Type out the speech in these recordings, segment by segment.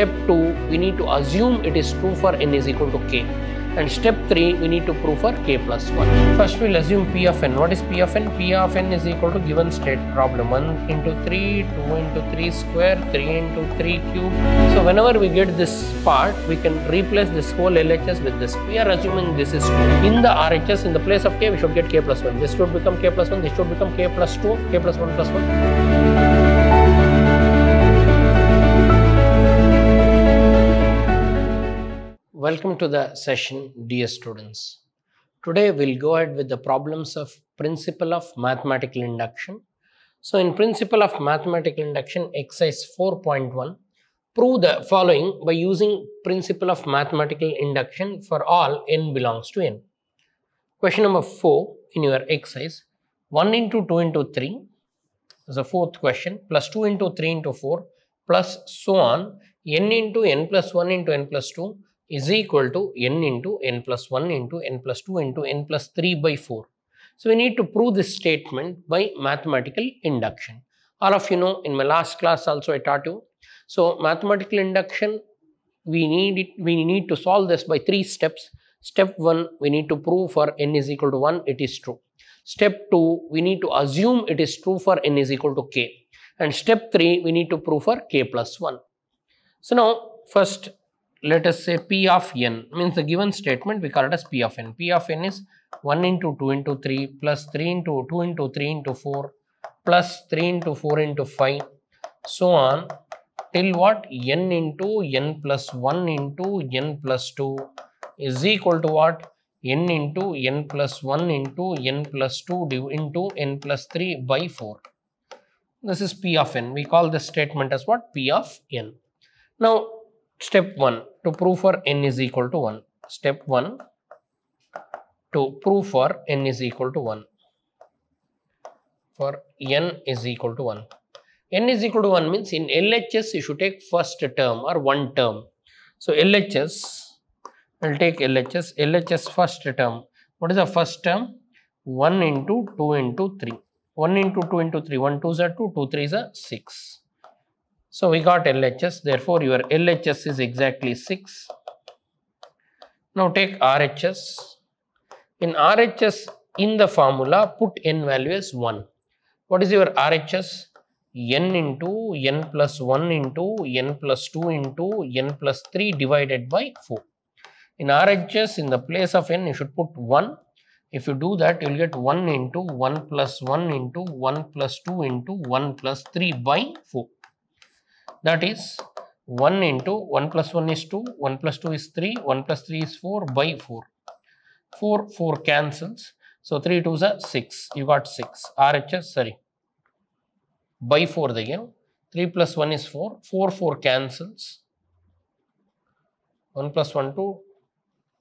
step 2, we need to assume it is true for n is equal to k. And step 3, we need to prove for k plus 1. First, we'll assume P of n. What is P of n? P of n is equal to given state problem 1 into 3, 2 into 3 square, 3 into 3 cube. So whenever we get this part, we can replace this whole LHS with this. We are assuming this is true. In the RHS, in the place of k, we should get k plus 1. This should become k plus 1. This should become k plus 2, k plus 1 plus 1. Welcome to the session, dear students. Today we'll go ahead with the problems of principle of mathematical induction. So in principle of mathematical induction, exercise 4.1, prove the following by using principle of mathematical induction for all n belongs to n. Question number 4 in your exercise, 1 into 2 into 3 is the fourth question, plus 2 into 3 into 4 plus so on, n into n plus 1 into n plus 2 is equal to n into n plus 1 into n plus 2 into n plus 3 by 4. So we need to prove this statement by mathematical induction. All of you know, in my last class also I taught you. So mathematical induction, we need to solve this by 3 steps. Step 1, we need to prove for n is equal to 1, it is true. Step 2, we need to assume it is true for n is equal to k. And step 3, we need to prove for k plus 1. So now, first, let us say P of n, means the given statement, we call it as P of n. P of n is 1 into 2 into 3 plus 3 into 2 into 3 into 4 plus 3 into 4 into 5, so on till what? N into n plus 1 into n plus 2 is equal to what? N into n plus 1 into n plus 2 into n plus 3 by 4. This is P of n. We call this statement as what? P of n. Now, step 1, to prove for n is equal to 1. Step 1, to prove for n is equal to 1. For n is equal to 1. N is equal to 1 means in LHS you should take first term or one term. So LHS, I will take LHS. LHS first term. What is the first term? 1 into 2 into 3. 1 into 2 into 3. 1 2s are 2, 2 3s are 6. So we got LHS, therefore your LHS is exactly 6. Now take RHS. In RHS, in the formula, put n value as 1. What is your RHS? N into n plus 1 into n plus 2 into n plus 3 divided by 4. In RHS, in the place of n, you should put 1. If you do that, you will get 1 into 1 plus 1 into 1 plus 2 into 1 plus 3 by 4. That is 1 into 1 plus 1 is 2, 1 plus 2 is 3, 1 plus 3 is 4 by 4. 4 cancels. So 3 2s are 6. You got 6. RHS, sorry. By 4 again. 3 plus 1 is 4. 4 cancels. 1 plus 1 2.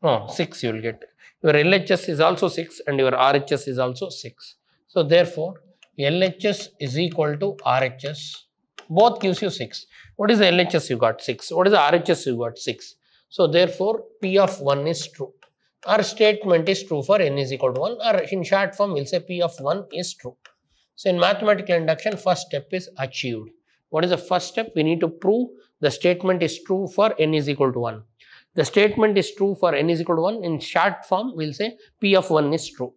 No, 6 you will get. Your LHS is also 6 and your RHS is also 6. So therefore, LHS is equal to RHS. Both gives you 6. What is the LHS you got? 6. What is the RHS you got? 6. So therefore, P of 1 is true. Our statement is true for n is equal to 1, or in short form, we will say P of 1 is true. So in mathematical induction, first step is achieved. What is the first step? We need to prove the statement is true for n is equal to 1. The statement is true for n is equal to 1. In short form, we will say P of 1 is true.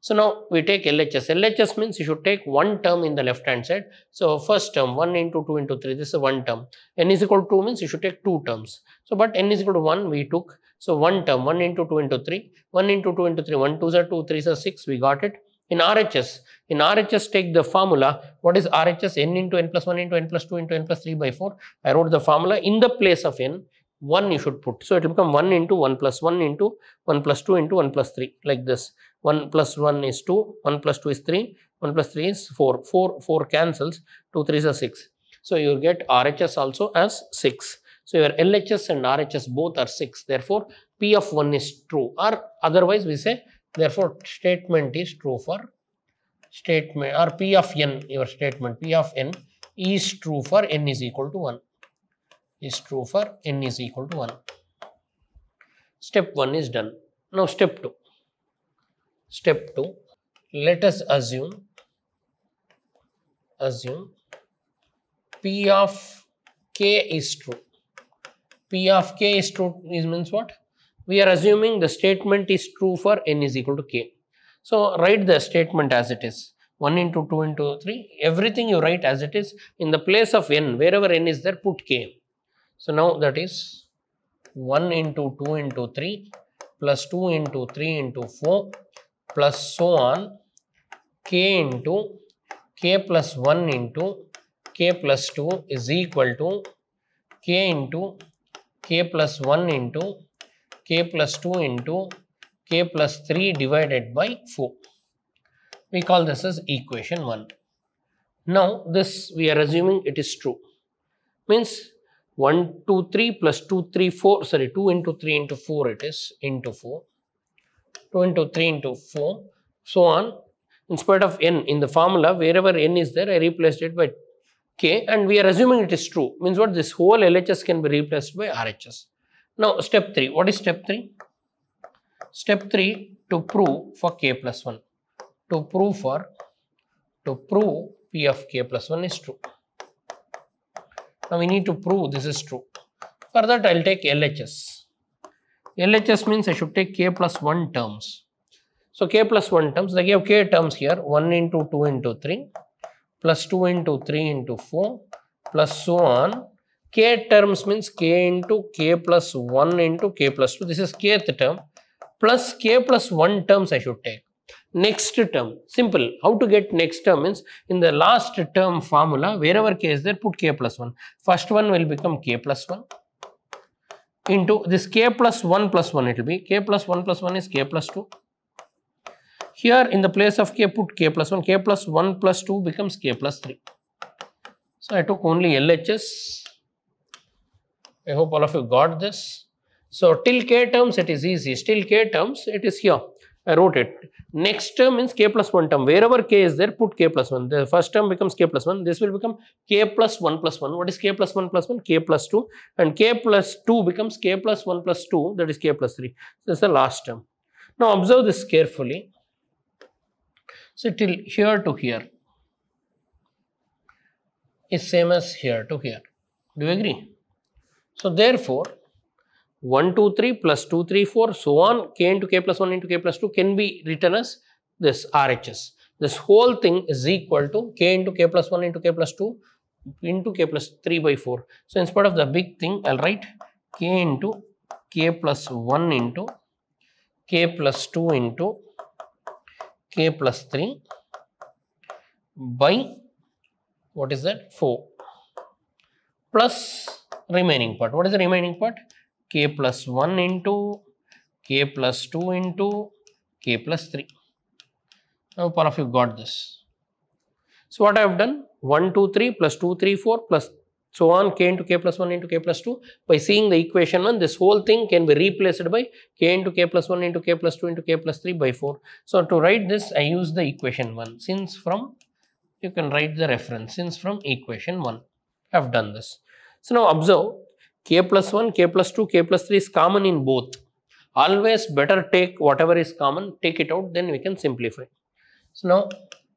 So now we take LHS. LHS means you should take one term in the left hand side. So first term 1 into 2 into 3, this is one term. N is equal to 2 means you should take two terms. So but n is equal to 1 we took. So one term 1 into 2 into 3, 1 into 2 into 3, 1 2s are 2, 3s are 6, we got it. In RHS take the formula. What is RHS? N into n plus 1 into n plus 2 into n plus 3 by 4. I wrote the formula. In the place of n, 1 you should put. So it will become 1 into 1 plus 1 into 1 plus 2 into 1 plus 3 like this. 1 plus 1 is 2, 1 plus 2 is 3, 1 plus 3 is 4. 4 cancels, 2 3s are 6. So you get RHS also as 6. So your LHS and RHS both are 6. Therefore, P of 1 is true, or otherwise we say, therefore statement is true for statement, or P of n, your statement P of n is true for n is equal to 1. Is true for n is equal to 1. Step 1 is done. Now step 2. Step 2, let us assume P of k is true. P of k is true is means what? We are assuming the statement is true for n is equal to k. So write the statement as it is. 1 into 2 into 3, everything you write as it is. In the place of n, wherever n is there, put k. So now that is 1 into 2 into 3 plus 2 into 3 into 4 plus so on k into k plus 1 into k plus 2 is equal to k into k plus 1 into k plus 2 into k plus 3 divided by 4. We call this as equation 1. Now this we are assuming it is true. Means 1, 2, 3 plus 2, 3, 4, sorry 2 into 3 into 4 it is into 4. 2 into 3 into 4, so on. In spite of n, in the formula, wherever n is there, I replaced it by k and we are assuming it is true. Means what? This whole LHS can be replaced by RHS. Now step 3. What is step 3? Step 3 to prove for k plus 1. To prove P of k plus 1 is true. Now we need to prove this is true. For that I will take LHS. LHS means I should take k plus 1 terms. So k plus 1 terms, they give k terms here, 1 into 2 into 3 plus 2 into 3 into 4 plus so on. K terms means k into k plus 1 into k plus 2. This is kth term plus k plus 1 terms I should take. Next term, simple. How to get next term means in the last term formula, wherever k is there, put k plus 1. First one will become k plus 1 into this k plus 1 plus 1 it will be k plus 1 plus 1 is k plus 2. Here in the place of k put k plus 1, k plus 1 plus 2 becomes k plus 3. So I took only LHS. I hope all of you got this. So till k terms it is easy, still k terms it is here. I wrote it. Next term means k plus 1 term. Wherever k is there, put k plus 1. The first term becomes k plus 1. This will become k plus 1 plus 1. What is k plus 1 plus 1? K plus 2. And k plus 2 becomes k plus 1 plus 2. That is k plus 3. This is the last term. Now observe this carefully. So till here to here is same as here to here. Do you agree? So therefore, 1, 2, 3 plus 2, 3, 4, so on, k into k plus 1 into k plus 2 can be written as this RHS. This whole thing is equal to k into k plus 1 into k plus 2 into k plus 3 by 4. So instead of the big thing, I'll write k into k plus 1 into k plus 2 into k plus 3 by, what is that, 4 plus remaining part. What is the remaining part? K plus 1 into k plus 2 into k plus 3. I hope all of you got this. So what I have done? 1, 2, 3 plus 2, 3, 4 plus so on k into k plus 1 into k plus 2. By seeing the equation 1, this whole thing can be replaced by k into k plus 1 into k plus 2 into k plus 3 by 4. So to write this, I use the equation 1. Since from, you can write the reference. Since from equation 1, I have done this. So now observe, k plus 1, k plus 2, k plus 3 is common in both. Always better take whatever is common, take it out, then we can simplify. So now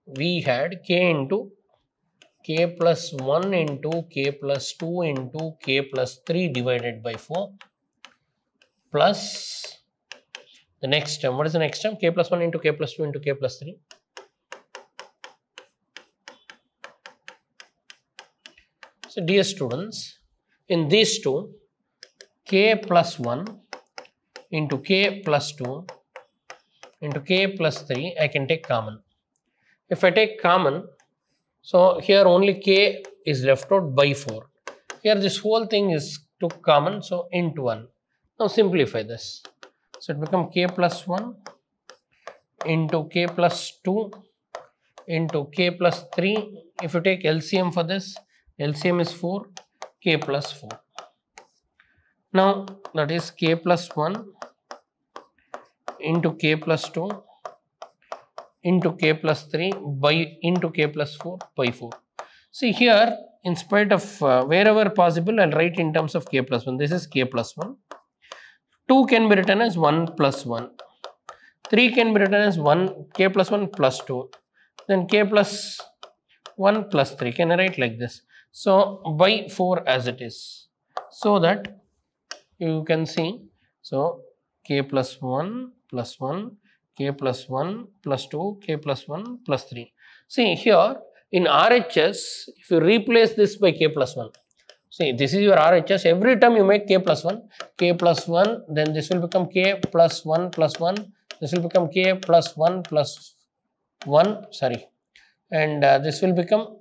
we had k into k plus 1 into k plus 2 into k plus 3 divided by 4 plus the next term. What is the next term? K plus 1 into k plus 2 into k plus 3. So dear students, in these two, k plus 1 into k plus 2 into k plus 3, I can take common. If I take common, so here only k is left out by 4. Here this whole thing is took common, so into 1. Now simplify this. So it becomes k plus 1 into k plus 2 into k plus 3. If you take LCM for this, LCM is 4, k plus 4. Now that is k plus 1 into k plus 2 into k plus 3 by into k plus 4 by 4. See here, in spite of wherever possible, I'll write in terms of k plus 1. This is k plus 1. 2 can be written as 1 plus 1. 3 can be written as 1, k plus 1 plus 2. Then k plus 1 plus 3. Can I write like this? So by 4 as it is. So that you can see. So k plus 1 plus 1, k plus 1 plus 2, k plus 1 plus 3. See here in RHS, if you replace this by k plus 1, see this is your RHS, every time you make k plus 1, then this will become k plus 1 plus 1, this will become k plus 1 plus 1, sorry, and this will become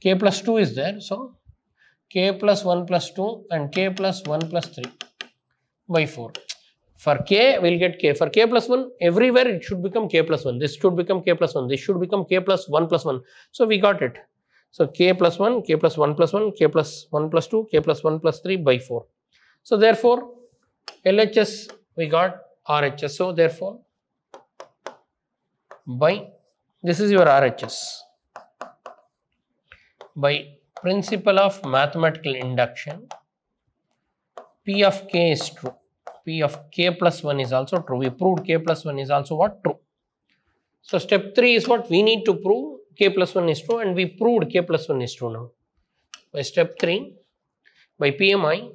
k plus 2 is there. So k plus 1 plus 2 and k plus 1 plus 3 by 4. For k, we will get k. For k plus 1, everywhere it should become k plus 1. This should become k plus 1. This should become k plus 1 plus 1. So we got it. So k plus 1, k plus 1 plus 1, k plus 1 plus 2, k plus 1 plus 3 by 4. So therefore, LHS we got RHS. So therefore, by this is your RHS. By principle of mathematical induction, P of k is true. P of k plus 1 is also true. We proved k plus 1 is also what? True. So step 3 is what we need to prove. K plus 1 is true, and we proved k plus 1 is true now. By step 3, by PMI,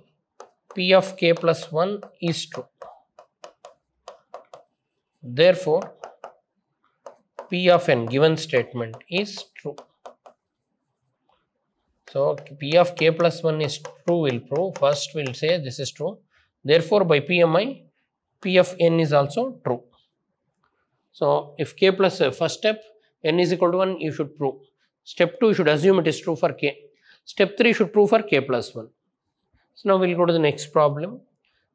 P of k plus 1 is true. Therefore, P of n given statement is true. So P of k plus 1 is true, will prove. First we will say this is true. Therefore, by PMI, P of n is also true. So if k plus first step, n is equal to 1, you should prove. Step 2, you should assume it is true for k. Step 3 should prove for k plus 1. So now we will go to the next problem.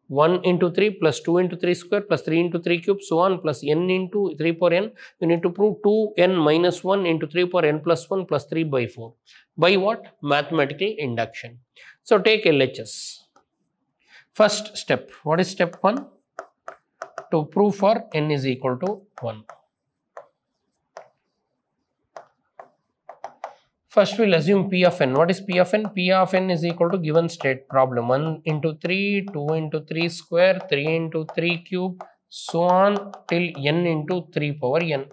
1 into 3 plus 2 into 3 square plus 3 into 3 cube, so on, plus n into 3 power n. You need to prove 2n minus 1 into 3 power n plus 1 plus 3 by 4. By what? Mathematical induction. So take LHS. First step. What is step 1? To prove for n is equal to 1. First we will assume P of n. What is P of n? P of n is equal to given state problem 1 into 3, 2 into 3 square, 3 into 3 cube, so on till n into 3 power n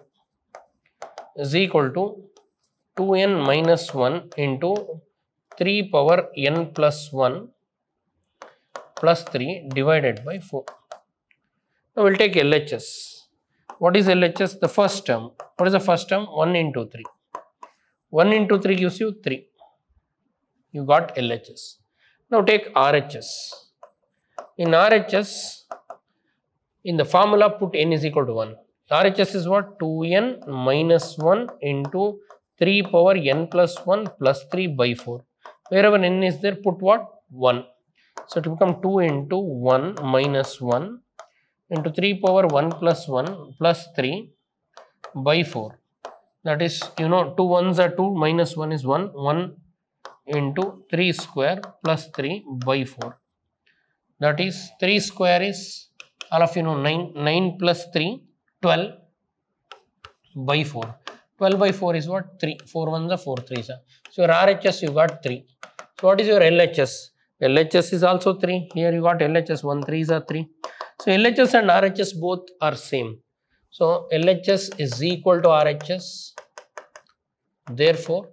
is equal to 2n minus 1 into 3 power n plus 1 plus 3 divided by 4. Now we will take LHS. What is LHS? The first term. What is the first term? 1 into 3. 1 into 3 gives you 3. You got LHS. Now take RHS. In RHS, in the formula put n is equal to 1. RHS is what? 2n minus 1 into 3 power n plus 1 plus 3 by 4. Wherever n is there, put what? 1. So it will become 2 into 1 minus 1 into 3 power 1 plus 1 plus 3 by 4. That is, 2 ones are 2, minus 1 is 1, 1 into 3 square plus 3 by 4. That is, 3 square is, all of you know, 9, 9 plus 3, 12 by 4. 12 by 4 is what? 3. 4 ones are 4 threes. So your RHS you got 3. So what is your LHS? LHS is also 3. Here you got LHS, 1 3s are 3. So LHS and RHS both are same. So LHS is equal to RHS. Therefore,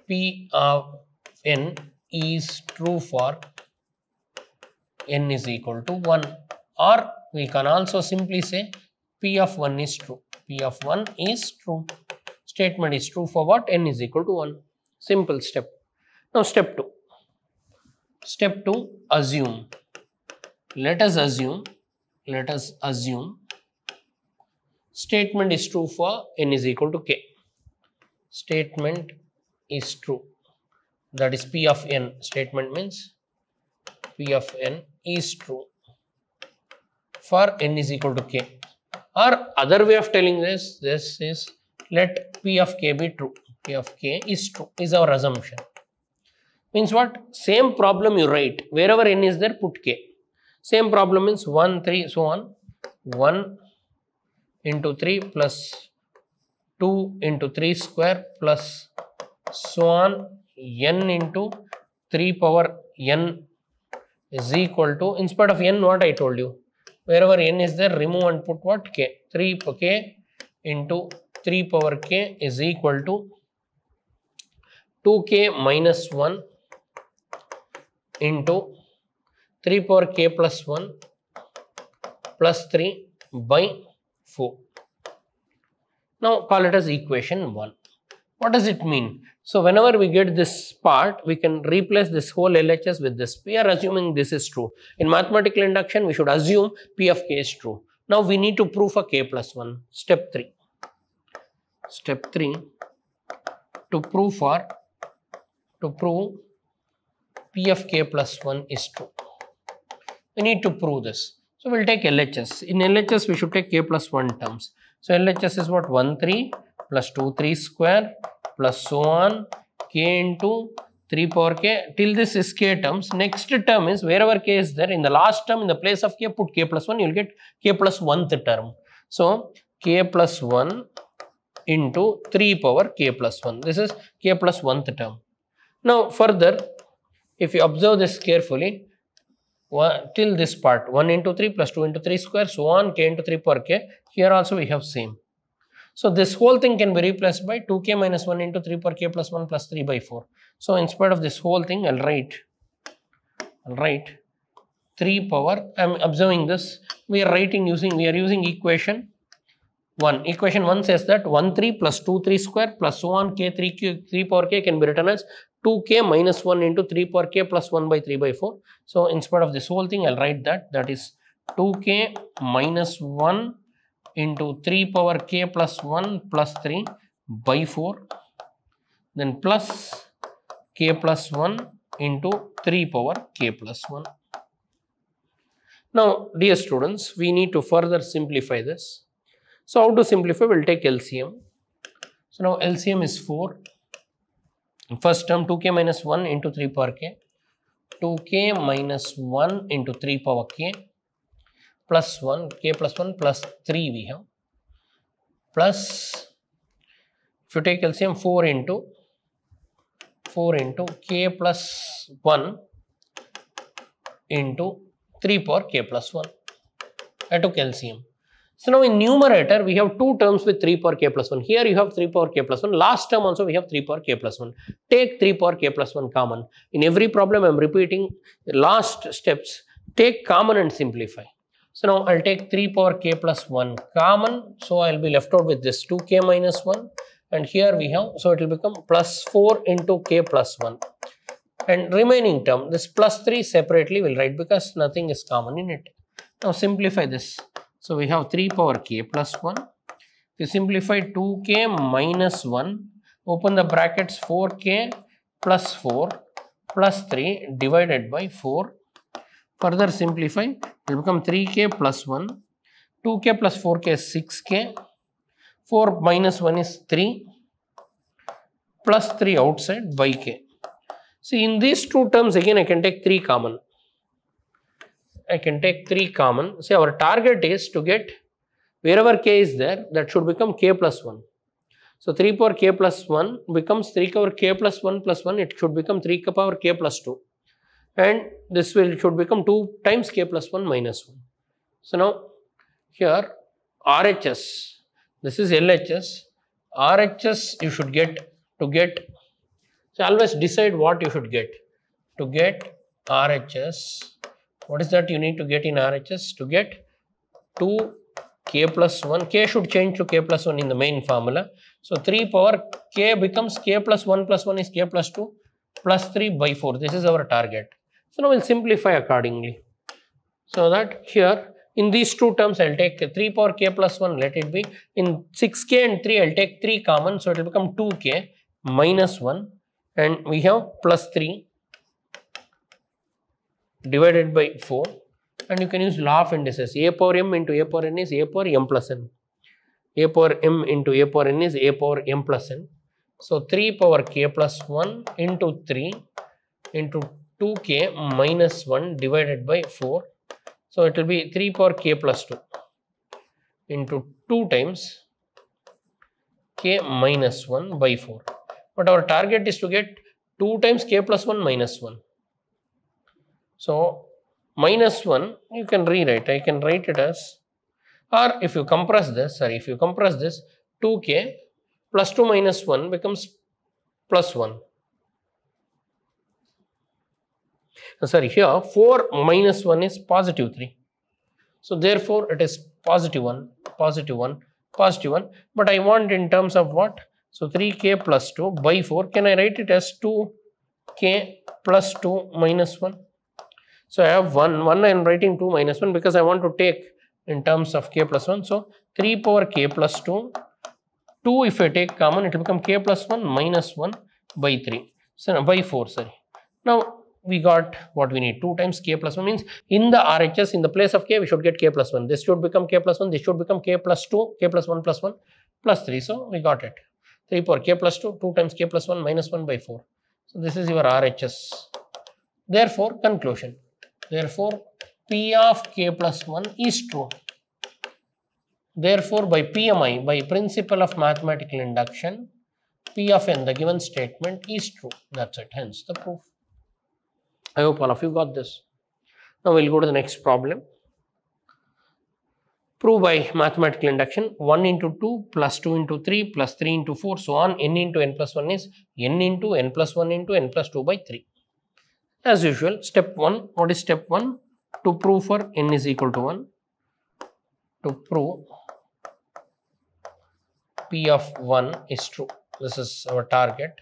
P of n is true for n is equal to 1. Or we can also simply say P of 1 is true. P of 1 is true. Statement is true for what? N is equal to 1. Simple step. Now step 2. Step 2, assume. Let us assume statement is true for n is equal to k. Statement is true. That is P of n. Statement means P of n is true for n is equal to k. Or other way of telling this is let P of k be true. P of k is true is our assumption. Means what? Same problem you write. Wherever n is there, put k. Same problem means 1, 3, so on. 1 into 3 plus 2 into 3 square plus so on n into 3 power n is equal to, in spite of n, what I told you, wherever n is there, remove and put what? K. 3 k into 3 power k is equal to 2k minus 1 into 3 power k plus 1 plus 3 by 4. Now call it as equation 1. What does it mean? So whenever we get this part, we can replace this whole LHS with this. We are assuming this is true. In mathematical induction, we should assume P of k is true. Now we need to prove for k plus 1. Step 3. Step 3, to prove P of k plus 1 is true. We need to prove this. So we'll take LHS. In LHS, we should take k plus 1 terms. So LHS is what? 1 3 plus 2 3 square plus so on k into 3 power k till this is k terms. Next term is wherever k is there, in the last term in the place of k put k plus 1, you will get k plus 1th term. So k plus 1 into 3 power k plus 1. This is k plus 1th term. Now further, if you observe this carefully, till this part 1 into 3 plus 2 into 3 square so on k into 3 power k, here also we have same. So this whole thing can be replaced by 2k minus 1 into 3 power k plus 1 plus 3 by 4. So in spite of this whole thing, I'll write 3 power, I'm observing this, we are using equation 1. Equation 1 says that 1 3 plus 2 3 square plus so on k 3 power k can be written as 2k minus 1 into 3 power k plus 1 by 3 by 4. So in spite of this whole thing, I'll write that is 2k minus 1 into 3 power k plus 1 plus 3 by 4, then plus k plus 1 into 3 power k plus 1. Now dear students, we need to further simplify this. So how to simplify? We'll take LCM. So now LCM is 4. First term 2k minus 1 into 3 power k, 2k minus 1 into 3 power k plus 1, k plus 1 plus 3 we have, plus if you take LCM 4 into k plus 1 into 3 power k plus 1. I took LCM. So now in numerator, we have two terms with 3 power k plus 1. Here you have 3 power k plus 1. Last term also we have 3 power k plus 1. Take 3 power k plus 1 common. In every problem, I am repeating the last steps. Take common and simplify. So now I'll take 3 power k plus 1 common. So I'll be left out with this 2k minus 1. And here we have, so it will become plus 4 into k plus 1. And remaining term, this plus 3 separately we'll write because nothing is common in it. Now simplify this. So we have 3 power k plus 1. If you simplify 2k minus 1, open the brackets 4k plus 4 plus 3 divided by 4. Further simplify, it will become 3k plus 1. 2k plus 4k is 6k. 4 minus 1 is 3 plus 3 outside by k. See, in these two terms again I can take 3 common. See, our target is to get wherever k is there, that should become k plus 1. So 3 power k plus 1 becomes 3 power k plus 1 plus 1, it should become 3 power k plus 2. And this should become 2 times k plus 1 minus 1. So now here RHS, this is LHS, RHS you should get to get, so always decide what you should get. To get RHS, what is that you need to get in RHS? To get 2k plus 1, k should change to k plus 1 in the main formula. So 3 power k becomes k plus 1 is k plus 2 plus 3 by 4. This is our target. So now we'll simplify accordingly. So that here in these two terms I'll take 3 power k plus 1, let it be. In 6k and 3 I'll take 3 common, so it will become 2k minus 1 and we have plus 3 divided by 4, and you can use law of indices. A power m into a power n is a power m plus n. A power m into a power n is a power m plus n. So 3 power k plus 1 into 3 into 2k minus 1 divided by 4. So it will be 3 power k plus 2 into 2 times k minus 1 by 4. But our target is to get 2 times k plus 1 minus 1. So minus 1 you can rewrite, I can write it as, or if you compress this, 2k plus 2 minus 1 becomes plus 1. Sorry, here 4 minus 1 is positive 3. So therefore it is positive 1, positive 1, positive 1. But I want in terms of what? So 3k plus 2 by 4. Can I write it as 2k plus 2 minus 1? So I have 1, I am writing 2 minus 1 because I want to take in terms of k plus 1. So 3 power k plus 2, 2 if I take common, it will become k plus 1 minus 1 by 3. So no, by 4, sorry. Now we got what we need, 2 times k plus 1 means in the RHS, in the place of k, we should get k plus 1. This should become k plus 1, this should become k plus 2, k plus 1 plus 1 plus 3. So we got it. 3 power k plus 2, 2 times k plus 1 minus 1 by 4. So this is your RHS. Therefore, conclusion. Therefore, P of k plus 1 is true. Therefore, by PMI, by principle of mathematical induction, P of n, the given statement, is true. That's it. Hence the proof. I hope all of you got this. Now we'll go to the next problem. Prove by mathematical induction 1 into 2 plus 2 into 3 plus 3 into 4 so on n into n plus 1 is n into n plus 1 into n plus 2 by 3. As usual, step 1. What is step 1? To prove for n is equal to 1. To prove P of 1 is true. This is our target.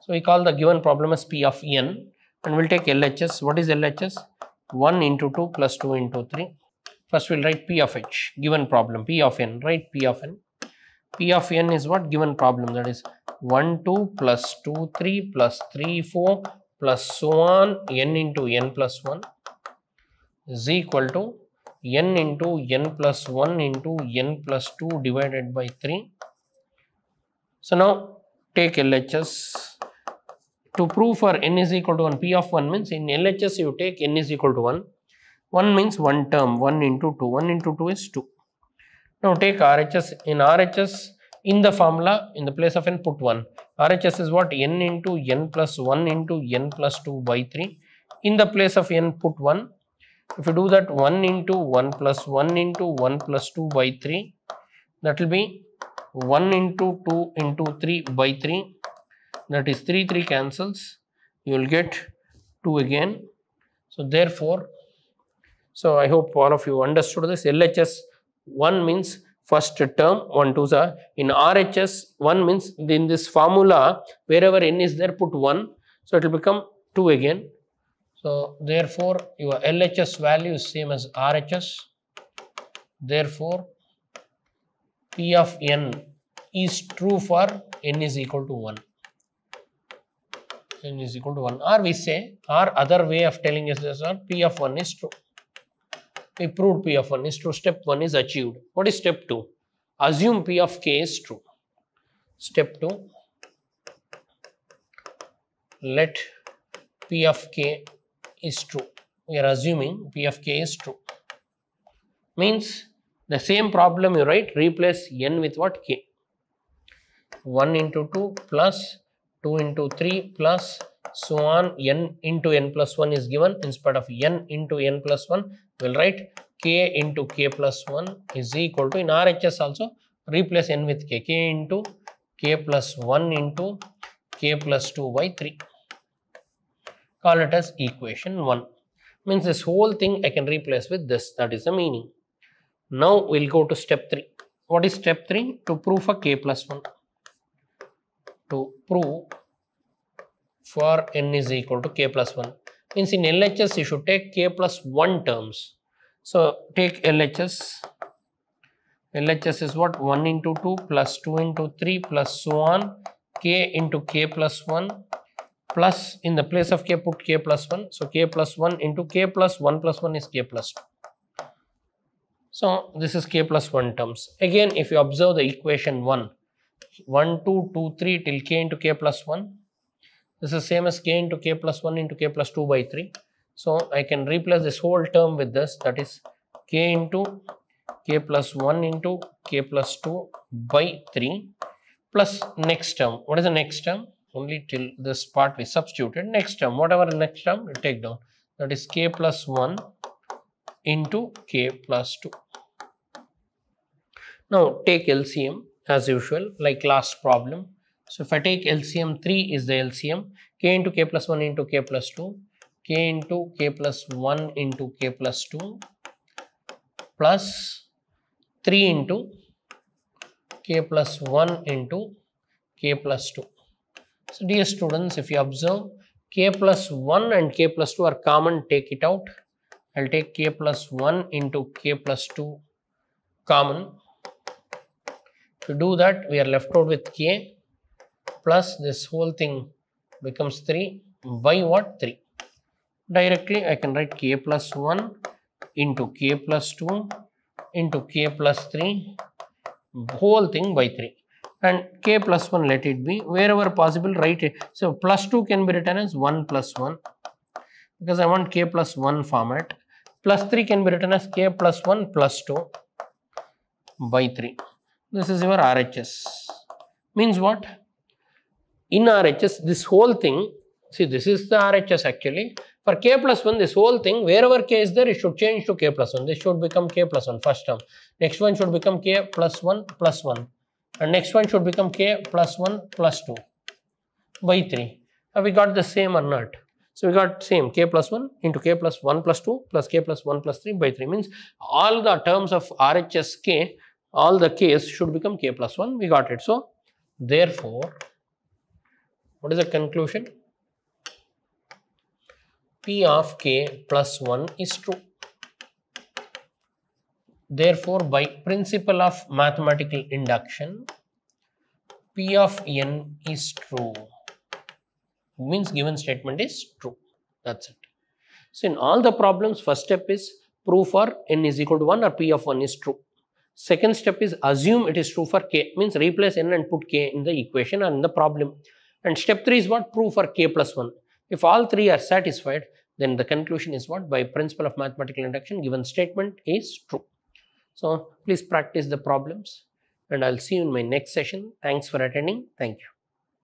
So we call the given problem as P of n. And we'll take LHS. What is LHS? 1 into 2 plus 2 into 3. First we'll write P of h, given problem, P of n, write P of n. P of n is what? Given problem, that is 1, 2 plus 2, 3 plus 3, 4 plus so on n into n plus 1 is equal to n into n plus 1 into n plus 2 divided by 3. So now take LHS. To prove for n is equal to 1, P of 1 means in LHS you take n is equal to 1. 1 means one term, 1 into 2. 1 into 2 is 2. Now take RHS. In RHS, in the formula, in the place of n, put 1. RHS is what? N into n plus 1 into n plus 2 by 3. In the place of n, put 1. If you do that, 1 into 1 plus 1 into 1 plus 2 by 3. That will be 1 into 2 into 3 by 3. That is 3 cancels. You will get 2 again. So therefore, so I hope all of you understood this. LHS 1 means first term, 1 2s are. In RHS 1 means in this formula wherever n is there, put 1. So it will become 2 again. So therefore your LHS value is same as RHS. Therefore P of n is true for n is equal to 1. N is equal to 1, or we say, or other way of telling us this, or P of 1 is true. We proved P of 1 is true. Step 1 is achieved. What is step 2? Assume P of k is true. Step 2, let P of k is true. We are assuming P of k is true. Means the same problem you write, replace n with what? K. 1 into 2 plus 2 into 3 plus so on n into n plus 1 is given. Instead of n into n plus 1, we will write k into k plus 1 is equal to, in RHS also, replace n with k. K into k plus 1 into k plus 2 by 3. Call it as equation 1. Means this whole thing I can replace with this. That is the meaning. Now we will go to step 3. What is step 3? To prove for k plus 1. To prove for n is equal to k plus 1. Means in LHS you should take k plus 1 terms. So take LHS. LHS is what? 1 into 2 plus 2 into 3 plus so on k into k plus 1 plus, in the place of k put k plus 1. So k plus 1 into k plus 1 plus 1 is k plus 2. So this is k plus 1 terms. Again, if you observe the equation 1, 1, 2, 2, 3 till k into k plus 1. This is same as k into k plus 1 into k plus 2 by 3. So I can replace this whole term with this, that is k into k plus 1 into k plus 2 by 3 plus next term. What is the next term? Only till this part we substituted. Next term, whatever the next term, we take down. That is k plus 1 into k plus 2. Now take LCM as usual, like last problem. So if I take LCM, 3 is the LCM, k into k plus 1 into k plus 2. k into k plus 1 into k plus 2 plus 3 into k plus 1 into k plus 2. So dear students, if you observe, k plus 1 and k plus 2 are common, take it out. I'll take k plus 1 into k plus 2 common. If you do that, we are left out with k plus this whole thing becomes 3 by what? 3. Directly I can write k plus 1 into k plus 2 into k plus 3 whole thing by 3, and k plus 1 let it be, wherever possible write it. So plus 2 can be written as 1 plus 1 because I want k plus 1 format. Plus 3 can be written as k plus 1 plus 2 by 3. This is your RHS. Means what? In RHS, this whole thing, see, this is the RHS actually. For k plus 1, this whole thing, wherever k is there, it should change to k plus 1. This should become k plus 1, first term. Next one should become k plus 1 plus 1. And next one should become k plus 1 plus 2 by 3. Have we got the same or not? So we got same, k plus 1 into k plus 1 plus 2 plus k plus 1 plus 3 by 3. Means all the terms of RHS k, all the k's should become k plus 1. We got it. So therefore, what is the conclusion? P of k plus 1 is true. Therefore, by principle of mathematical induction, P of n is true. Means given statement is true. That's it. So in all the problems, first step is prove for n is equal to 1 or P of 1 is true. Second step is assume it is true for k, means replace n and put k in the equation or in the problem. And step 3 is what? Prove for k plus 1. If all three are satisfied, then the conclusion is what? By principle of mathematical induction, given statement is true. So please practice the problems and I'll see you in my next session. Thanks for attending. Thank you.